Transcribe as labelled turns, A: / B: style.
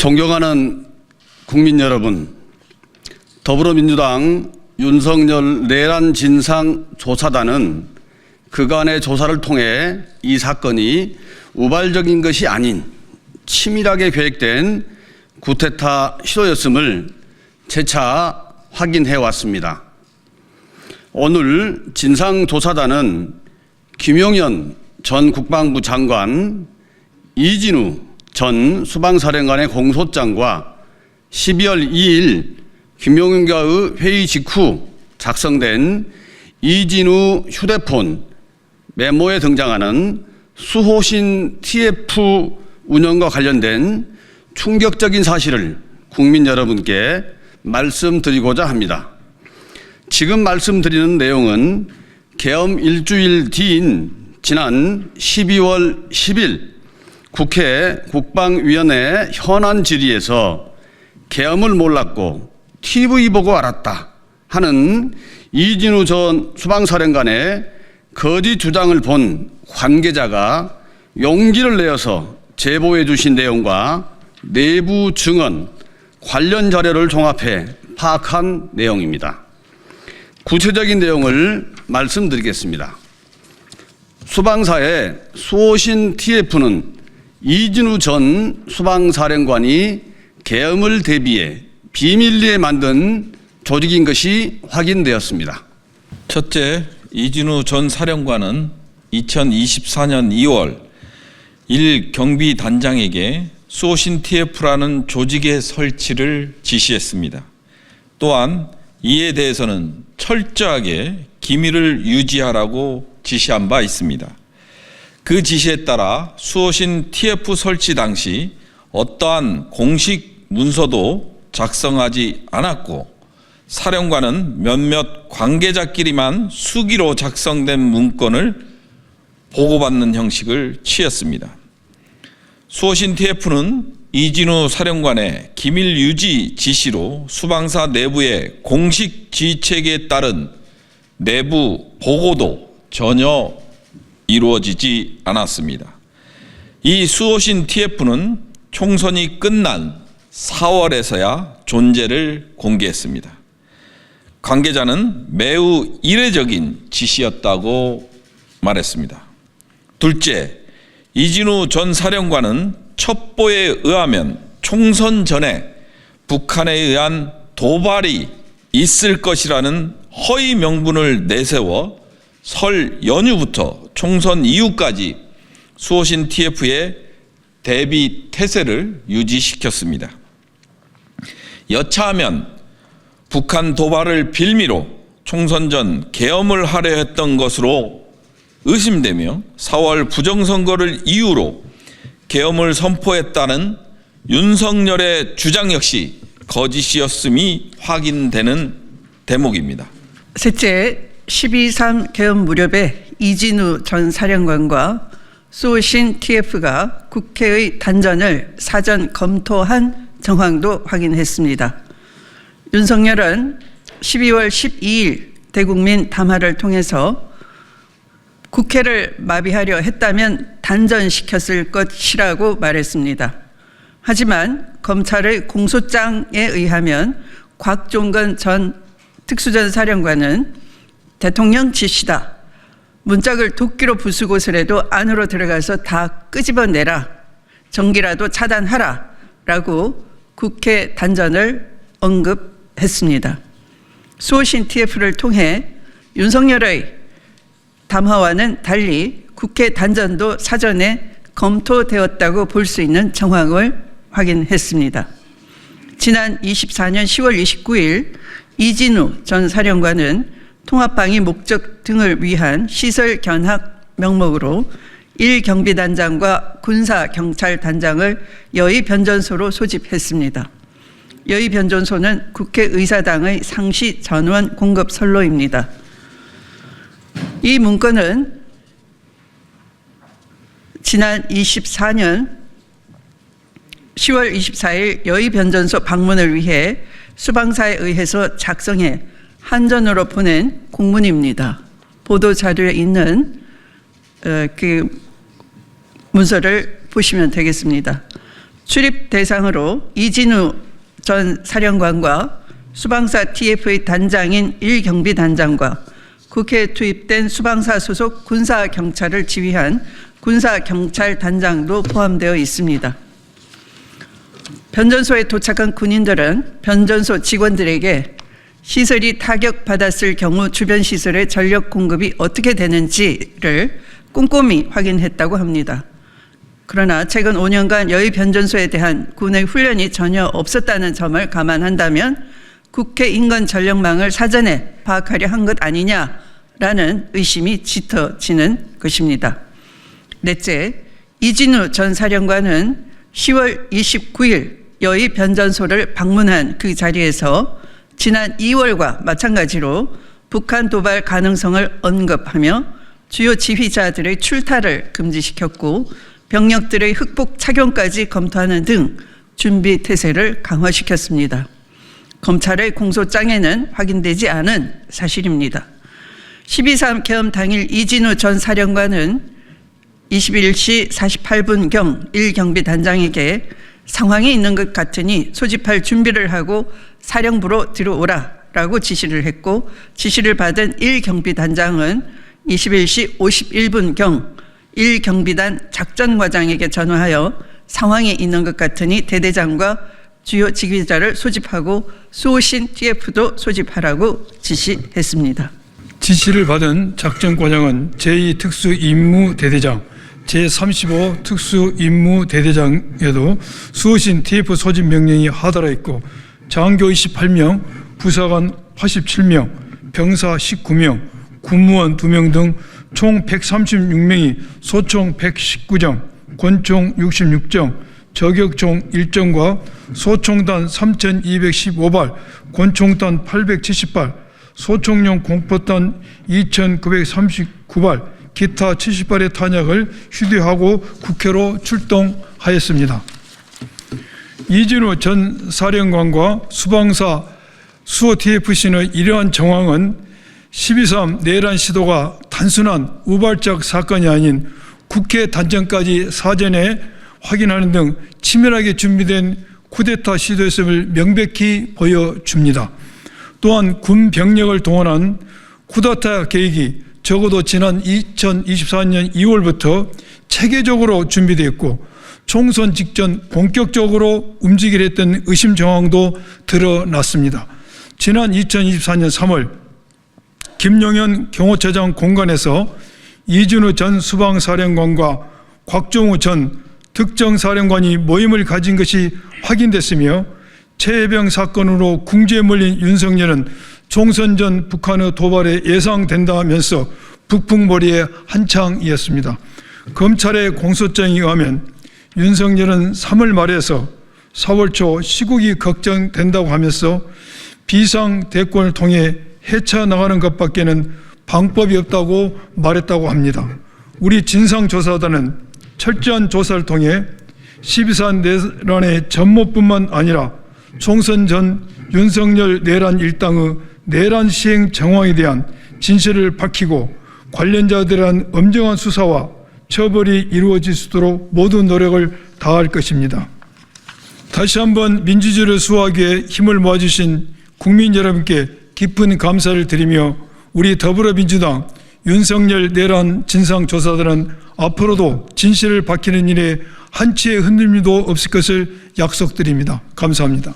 A: 존경하는 국민 여러분, 더불어민주당 윤석열 내란 진상 조사단은 그간의 조사를 통해 이 사건이 우발적인 것이 아닌 치밀하게 계획된 쿠데타 시도였음을 재차 확인해 왔습니다. 오늘 진상조사단은 김용현 전 국방부 장관, 이진우 전 수방사령관의 공소장과 12월 2일 김용현과의 회의 직후 작성된 이진우 휴대폰 메모에 등장하는 수호신 TF 운영과 관련된 충격적인 사실을 국민 여러분께 말씀드리고자 합니다. 지금 말씀드리는 내용은 계엄 일주일 뒤인 지난 12월 10일 국회 국방위원회 현안 질의에서 계엄을 몰랐고 TV 보고 알았다 하는 이진우 전 수방사령관의 거짓 주장을 본 관계자가 용기를 내어서 제보해 주신 내용과 내부 증언, 관련 자료를 종합해 파악한 내용입니다. 구체적인 내용을 말씀드리겠습니다. 수방사의 수호신 TF는 이진우 전 수방사령관이 계엄을 대비해 비밀리에 만든 조직인 것이 확인되었습니다.
B: 첫째, 이진우 전 사령관은 2024년 2월 1경비단장에게 수호신 TF라는 조직의 설치를 지시했습니다. 또한 이에 대해서는 철저하게 기밀을 유지하라고 지시한 바 있습니다. 그 지시에 따라 수호신 TF 설치 당시 어떠한 공식 문서도 작성하지 않았고 사령관은 몇몇 관계자끼리만 수기로 작성된 문건을 보고받는 형식을 취했습니다. 수호신 TF는 이진우 사령관의 기밀 유지 지시로 수방사 내부의 공식 지휘체계에 따른 내부 보고도 전혀 이루어지지 않았습니다. 이 수호신 TF는 총선이 끝난 4월에서야 존재를 공개했습니다. 관계자는 매우 이례적인 지시였다고 말했습니다. 둘째, 이진우 전 사령관은 첩보에 의하면 총선 전에 북한에 의한 도발이 있을 것이라는 허위 명분을 내세워 설 연휴부터 총선 이후까지 수호신 TF의 대비 태세를 유지시켰습니다. 여차하면 북한 도발을 빌미로 총선 전 계엄을 하려 했던 것으로 의심되며 4월 부정선거를 이유로 계엄을 선포했다는 윤석열의 주장 역시 거짓이었음이 확인되는 대목입니다.
C: 셋째, 12.3 계엄 무렵에 이진우 전 사령관과 수호신 TF가 국회의 단전을 사전 검토한 정황도 확인했습니다. 윤석열은 12월 12일 대국민 담화를 통해서 국회를 마비하려 했다면 단전시켰을 것이라고 말했습니다. 하지만 검찰의 공소장에 의하면 곽종건 전 특수전 사령관은 대통령 지시다. 문짝을 도끼로 부수고서라도 안으로 들어가서 다 끄집어내라. 전기라도 차단하라. 라고 국회 단전을 언급했습니다. 수호신 TF를 통해 윤석열의 담화와는 달리 국회 단전도 사전에 검토되었다고 볼 수 있는 정황을 확인했습니다. 지난 24년 10월 29일 이진우 전 사령관은 통합방위 목적 등을 위한 시설 견학 명목으로 1경비단장과 군사경찰단장을 여의변전소로 소집했습니다. 여의변전소는 국회의사당의 상시 전원 공급 선로입니다. 이 문건은 지난 24년 10월 24일 여의변전소 방문을 위해 수방사에 의해서 작성해 한전으로 보낸 공문입니다. 보도자료에 있는 그 문서를 보시면 되겠습니다. 출입 대상으로 이진우 전 사령관과 수방사 TF의 단장인 1경비단장과 국회에 투입된 수방사 소속 군사경찰을 지휘한 군사경찰단장도 포함되어 있습니다. 변전소에 도착한 군인들은 변전소 직원들에게 시설이 타격받았을 경우 주변 시설의 전력 공급이 어떻게 되는지를 꼼꼼히 확인했다고 합니다. 그러나 최근 5년간 여의 변전소에 대한 군의 훈련이 전혀 없었다는 점을 감안한다면 국회 인근 전력망을 사전에 파악하려 한 것 아니냐라는 의심이 짙어지는 것입니다. 넷째, 이진우 전 사령관은 10월 29일 여의 변전소를 방문한 그 자리에서 지난 2월과 마찬가지로 북한 도발 가능성을 언급하며 주요 지휘자들의 출타를 금지시켰고 병력들의 흑복 착용까지 검토하는 등 준비 태세를 강화시켰습니다. 검찰의 공소장에는 확인되지 않은 사실입니다. 12.3 계엄 당일 이진우 전 사령관은 21시 48분경 1경비단장에게 상황이 있는 것 같으니 소집할 준비를 하고 사령부로 들어오라라고 지시를 했고, 지시를 받은 1경비단장은 21시 51분경 1경비단 작전과장에게 전화하여 상황이 있는 것 같으니 대대장과 주요 지휘자를 소집하고 수호신 TF도 소집하라고 지시했습니다.
D: 지시를 받은 작전과장은 제2특수임무대대장, 제35 특수임무대대장에도 수호신 TF 소집 명령이 하달하 있고 장교 28명, 부사관 87명, 병사 19명, 군무원 2명 등 총 136명이 소총 119정, 권총 66정, 저격총 1정과 소총단 3,215발, 권총단 870발, 소총용 공포탄 2,939발, 기타 70발의 탄약을 휴대하고 국회로 출동하였습니다. 이진우 전 사령관과 수방사 수호 TFC의 이러한 정황은 12.3 내란 시도가 단순한 우발적 사건이 아닌 국회 단장까지 사전에 확인하는 등 치밀하게 준비된 쿠데타 시도였음을 명백히 보여줍니다. 또한 군 병력을 동원한 쿠데타 계획이 적어도 지난 2024년 2월부터 체계적으로 준비되었고 총선 직전 본격적으로 움직이려 했던 의심 정황도 드러났습니다. 지난 2024년 3월 김용현 경호처장 공간에서 이진우 전 수방사령관과 곽종우 전 특정사령관이 모임을 가진 것이 확인됐으며 최해병 사건으로 궁지에 몰린 윤석열은 총선 전 북한의 도발에 예상된다면서 북풍몰이의 한창이었습니다. 검찰의 공소장에 의하면 윤석열은 3월 말에서 4월 초 시국이 걱정된다고 하면서 비상 대권을 통해 헤쳐나가는 것밖에는 방법이 없다고 말했다고 합니다. 우리 진상조사단은 철저한 조사를 통해 12.4 내란의 전모뿐만 아니라 총선 전 윤석열 내란 일당의 내란 시행 정황에 대한 진실을 밝히고 관련자들에 대한 엄정한 수사와 처벌이 이루어질 수 있도록 모든 노력을 다할 것입니다. 다시 한번 민주주의를 수호하기 위해 힘을 모아주신 국민 여러분께 깊은 감사를 드리며 우리 더불어민주당 윤석열 내란 진상조사단은 앞으로도 진실을 밝히는 일에 한치의 흔들림도 없을 것을 약속드립니다. 감사합니다.